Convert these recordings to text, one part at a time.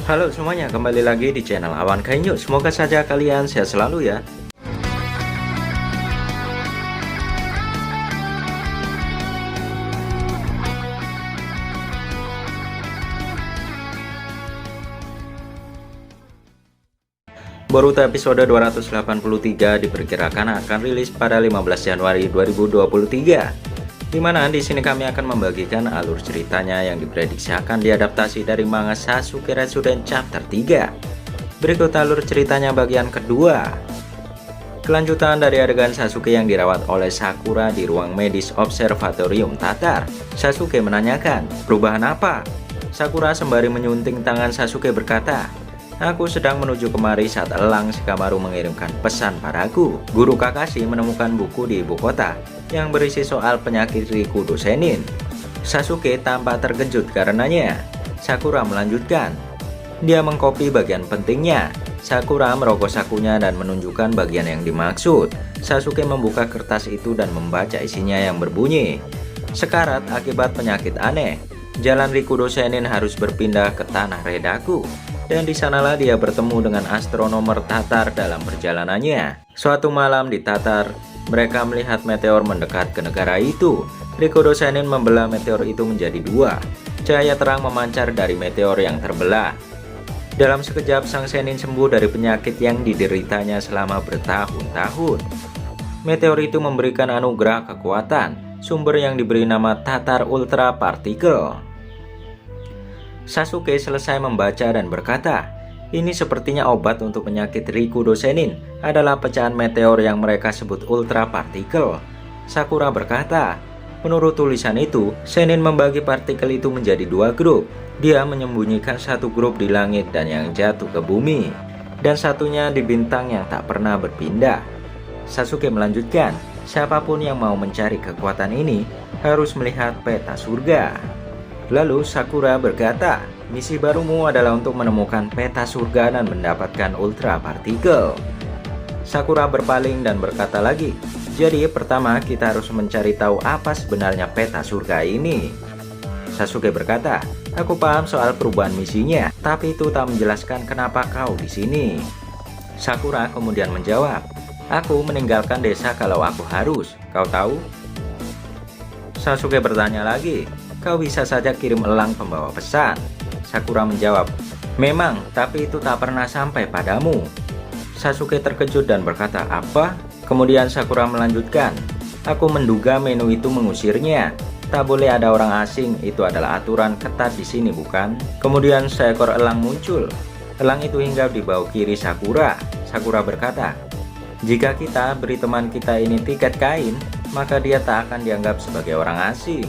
Halo semuanya, kembali lagi di channel Awan Kainyu. Semoga saja kalian sehat selalu ya. Boruto episode 283 diperkirakan akan rilis pada 15 Januari 2023. Dimana di sini kami akan membagikan alur ceritanya yang diprediksi akan diadaptasi dari manga Sasuke Retsuden chapter 3. Berikut alur ceritanya bagian kedua. Kelanjutan dari adegan Sasuke yang dirawat oleh Sakura di ruang medis Observatorium Tatar. Sasuke menanyakan, perubahan apa? Sakura sembari menyunting tangan Sasuke berkata, aku sedang menuju kemari saat Elang Shikamaru mengirimkan pesan padaku. Guru Kakashi menemukan buku di ibu kota yang berisi soal penyakit Rikudo Senin. Sasuke tampak terkejut karenanya. Sakura melanjutkan. Dia mengcopy bagian pentingnya. Sakura merogoh sakunya dan menunjukkan bagian yang dimaksud. Sasuke membuka kertas itu dan membaca isinya yang berbunyi, sekarat akibat penyakit aneh. Jalan Rikudo Senin harus berpindah ke tanah Redaku. Dan di sanalah dia bertemu dengan astronomer Tatar dalam perjalanannya. Suatu malam di Tatar, mereka melihat meteor mendekat ke negara itu. Rikudo Senin membelah meteor itu menjadi dua. Cahaya terang memancar dari meteor yang terbelah. Dalam sekejap sang Senin sembuh dari penyakit yang dideritanya selama bertahun-tahun. Meteor itu memberikan anugerah kekuatan, sumber yang diberi nama Tatar Ultra Particle. Sasuke selesai membaca dan berkata, ini sepertinya obat untuk penyakit Rikudo Senin adalah pecahan meteor yang mereka sebut Ultra Particle. Sakura berkata, menurut tulisan itu, Senin membagi partikel itu menjadi dua grup. Dia menyembunyikan satu grup di langit dan yang jatuh ke bumi, dan satunya di bintang yang tak pernah berpindah. Sasuke melanjutkan, siapapun yang mau mencari kekuatan ini harus melihat peta surga. Lalu Sakura berkata, misi barumu adalah untuk menemukan peta surga dan mendapatkan Ultra Particle. Sakura berpaling dan berkata lagi, jadi pertama kita harus mencari tahu apa sebenarnya peta surga ini. Sasuke berkata, aku paham soal perubahan misinya, tapi itu tak menjelaskan kenapa kau di sini. Sakura kemudian menjawab, aku meninggalkan desa kalau aku harus, kau tahu? Sasuke bertanya lagi, kau bisa saja kirim elang pembawa pesan. Sakura menjawab, memang, tapi itu tak pernah sampai padamu. Sasuke terkejut dan berkata, apa? Kemudian Sakura melanjutkan, aku menduga menu itu mengusirnya. Tak boleh ada orang asing, itu adalah aturan ketat di sini bukan? Kemudian seekor elang muncul. Elang itu hinggap di bahu kiri Sakura. Sakura berkata, jika kita beri teman kita ini tiket kain, maka dia tak akan dianggap sebagai orang asing.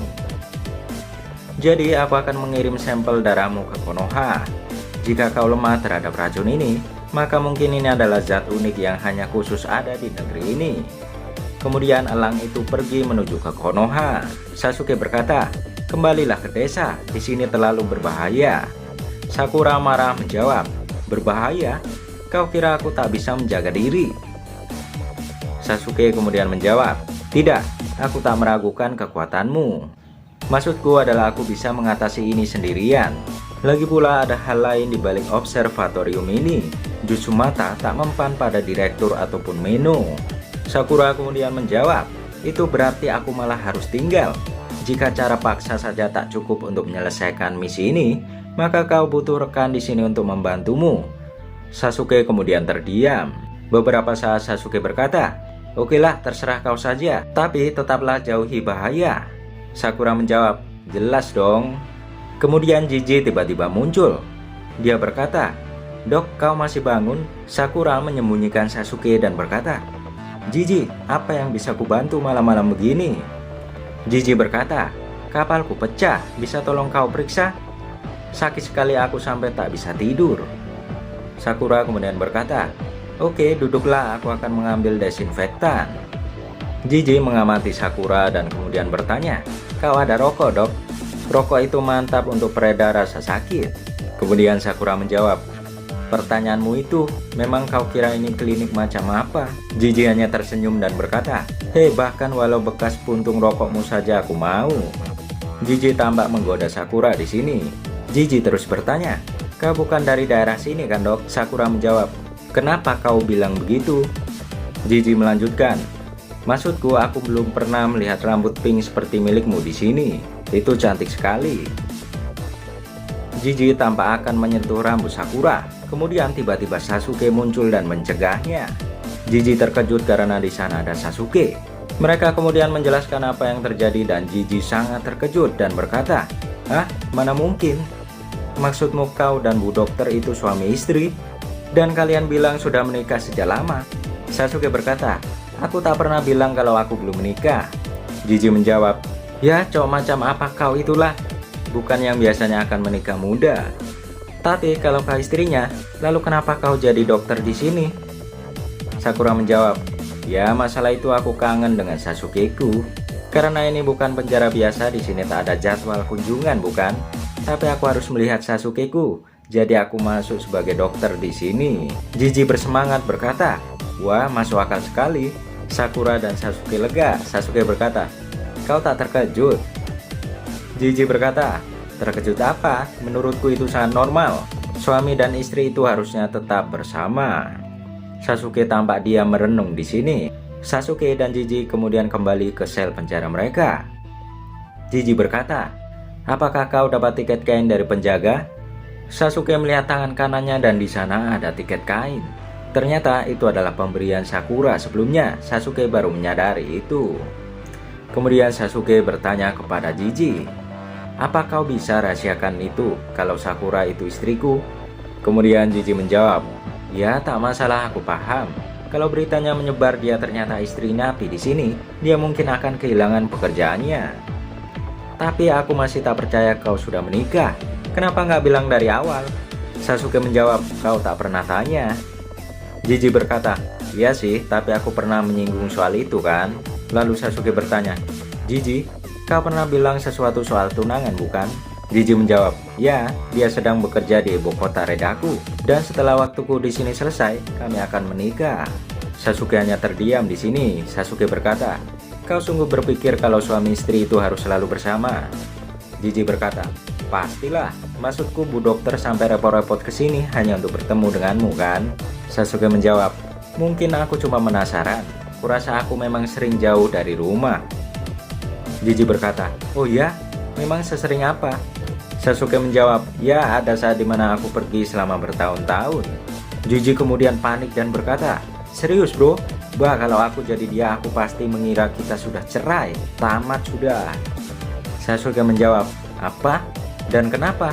Jadi aku akan mengirim sampel darahmu ke Konoha. Jika kau lemah terhadap racun ini, maka mungkin ini adalah zat unik yang hanya khusus ada di negeri ini. Kemudian elang itu pergi menuju ke Konoha. Sasuke berkata, kembalilah ke desa, di sini terlalu berbahaya. Sakura marah menjawab, berbahaya? Kau kira aku tak bisa menjaga diri? Sasuke kemudian menjawab, tidak, aku tak meragukan kekuatanmu. Maksudku adalah aku bisa mengatasi ini sendirian. Lagi pula ada hal lain di balik observatorium ini. Jutsu mata tak mempan pada direktur ataupun menu. Sakura kemudian menjawab, itu berarti aku malah harus tinggal. Jika cara paksa saja tak cukup untuk menyelesaikan misi ini, maka kau butuh rekan di sini untuk membantumu. Sasuke kemudian terdiam. Beberapa saat Sasuke berkata, okelah, terserah kau saja, tapi tetaplah jauhi bahaya. Sakura menjawab, jelas dong. Kemudian Jiji tiba-tiba muncul. Dia berkata, dok, kau masih bangun? Sakura menyembunyikan Sasuke dan berkata, Jiji, apa yang bisa kubantu malam-malam begini? Jiji berkata, kapalku pecah, bisa tolong kau periksa? Sakit sekali aku sampai tak bisa tidur. Sakura kemudian berkata, oke, duduklah, aku akan mengambil desinfektan. Jiji mengamati Sakura dan kemudian bertanya, kau ada rokok dok? Rokok itu mantap untuk pereda rasa sakit. Kemudian Sakura menjawab, pertanyaanmu itu, memang kau kira ini klinik macam apa? Jiji hanya tersenyum dan berkata, hei, bahkan walau bekas puntung rokokmu saja aku mau. Jiji tampak menggoda Sakura di sini. Jiji terus bertanya, Kau bukan dari daerah sini kan dok? Sakura menjawab. Kenapa kau bilang begitu? Jiji melanjutkan. Maksudku aku belum pernah melihat rambut pink seperti milikmu di sini. Itu cantik sekali. Jiji tampak akan menyentuh rambut Sakura. Kemudian tiba-tiba Sasuke muncul dan mencegahnya. Jiji terkejut karena di sana ada Sasuke. Mereka kemudian menjelaskan apa yang terjadi dan Jiji sangat terkejut dan berkata, "Hah? Mana mungkin? Maksudmu kau dan Bu Dokter itu suami istri? Dan kalian bilang sudah menikah sejak lama?" Sasuke berkata, "Aku tak pernah bilang kalau aku belum menikah." Jiji menjawab, "Ya, cowok macam apa kau itulah? Bukan yang biasanya akan menikah muda. Tapi kalau kau istrinya, lalu kenapa kau jadi dokter di sini?" Sakura menjawab, "Ya, masalah itu aku kangen dengan Sasuke-ku. Karena ini bukan penjara biasa, di sini tak ada jadwal kunjungan, bukan? Tapi aku harus melihat Sasuke-ku. Jadi aku masuk sebagai dokter di sini." Jiji bersemangat berkata, "Wah, masuk akal sekali." Sakura dan Sasuke lega. Sasuke berkata, "Kau tak terkejut?" Jiji berkata, "Terkejut apa? Menurutku itu sangat normal. Suami dan istri itu harusnya tetap bersama." Sasuke tampak diam merenung di sini. Sasuke dan Jiji kemudian kembali ke sel penjara mereka. Jiji berkata, "Apakah kau dapat tiket kain dari penjaga?" Sasuke melihat tangan kanannya dan di sana ada tiket kain. Ternyata itu adalah pemberian Sakura sebelumnya. Sasuke baru menyadari itu. Kemudian Sasuke bertanya kepada Jiji, "Apa kau bisa rahasiakan itu kalau Sakura itu istriku?" Kemudian Jiji menjawab, "Ya, tak masalah, aku paham. Kalau beritanya menyebar dia ternyata istri napi di sini, dia mungkin akan kehilangan pekerjaannya. Tapi aku masih tak percaya kau sudah menikah. Kenapa nggak bilang dari awal?" Sasuke menjawab, "Kau tak pernah tanya." Jiji berkata, "Iya sih, tapi aku pernah menyinggung soal itu kan?" Lalu Sasuke bertanya, "Jiji, kau pernah bilang sesuatu soal tunangan bukan?" Jiji menjawab, "Ya, dia sedang bekerja di ibu kota Redaku. Dan setelah waktuku di sini selesai, kami akan menikah." Sasuke hanya terdiam di sini. Sasuke berkata, "Kau sungguh berpikir kalau suami istri itu harus selalu bersama?" Jiji berkata, "Pastilah, maksudku Bu Dokter sampai repot-repot ke sini hanya untuk bertemu denganmu kan?" Sasuke menjawab, "Mungkin aku cuma penasaran. Kurasa aku memang sering jauh dari rumah." Jiji berkata, "Oh ya, memang sesering apa?" Sasuke menjawab, "Ya, ada saat dimana aku pergi selama bertahun-tahun." Jiji kemudian panik dan berkata, "Serius bro? Bah, kalau aku jadi dia aku pasti mengira kita sudah cerai. Tamat sudah." Sasuke menjawab, "Apa? Dan kenapa?"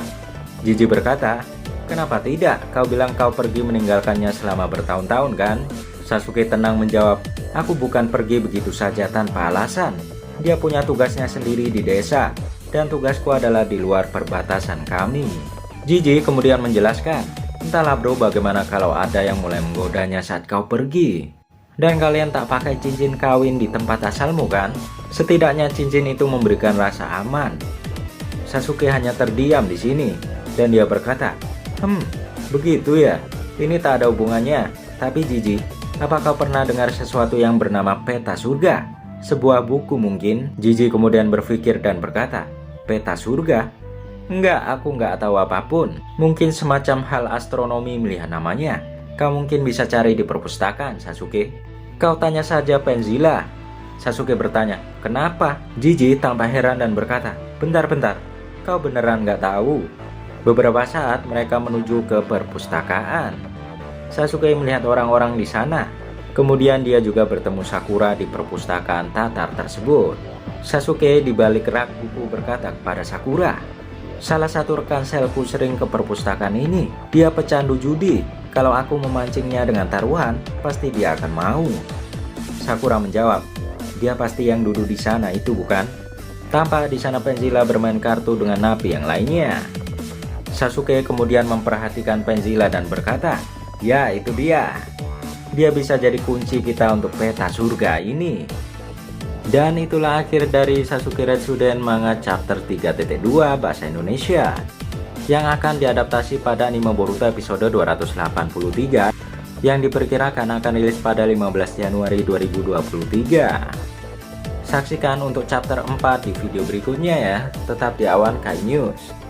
Jiji berkata, "Kenapa tidak? Kau bilang kau pergi meninggalkannya selama bertahun-tahun kan?" Sasuke tenang menjawab, "Aku bukan pergi begitu saja tanpa alasan. Dia punya tugasnya sendiri di desa, dan tugasku adalah di luar perbatasan kami." Jiji kemudian menjelaskan, "Entahlah bro, bagaimana kalau ada yang mulai menggodanya saat kau pergi? Dan kalian tak pakai cincin kawin di tempat asalmu kan? Setidaknya cincin itu memberikan rasa aman." Sasuke hanya terdiam di sini, dan dia berkata, Begitu ya? Ini tak ada hubungannya. Tapi Jiji, apa kau pernah dengar sesuatu yang bernama peta surga? Sebuah buku mungkin?" Jiji kemudian berpikir dan berkata, "Peta surga? Enggak, aku enggak tahu apapun. Mungkin semacam hal astronomi melihat namanya. Kau mungkin bisa cari di perpustakaan, Sasuke. Kau tanya saja Penzilla." Sasuke bertanya, "Kenapa?" Jiji tampak heran dan berkata, Bentar, kau beneran nggak tahu?" Beberapa saat mereka menuju ke perpustakaan. Sasuke melihat orang-orang di sana. Kemudian dia juga bertemu Sakura di perpustakaan Tatar tersebut. Sasuke di balik rak buku berkata kepada Sakura, "Salah satu rekan selku sering ke perpustakaan ini. Dia pecandu judi. Kalau aku memancingnya dengan taruhan, pasti dia akan mau." Sakura menjawab, "Dia pasti yang duduk di sana itu bukan?" Tampak di sana Penzilla bermain kartu dengan napi yang lainnya. Sasuke kemudian memperhatikan Penzilla dan berkata, "Ya, itu dia. Dia bisa jadi kunci kita untuk peta surga ini." Dan itulah akhir dari Sasuke Retsuden manga chapter 3.2 bahasa Indonesia yang akan diadaptasi pada anime Boruto episode 283 yang diperkirakan akan rilis pada 15 Januari 2023. Saksikan untuk chapter 4 di video berikutnya ya. Tetap di Awan Kai News.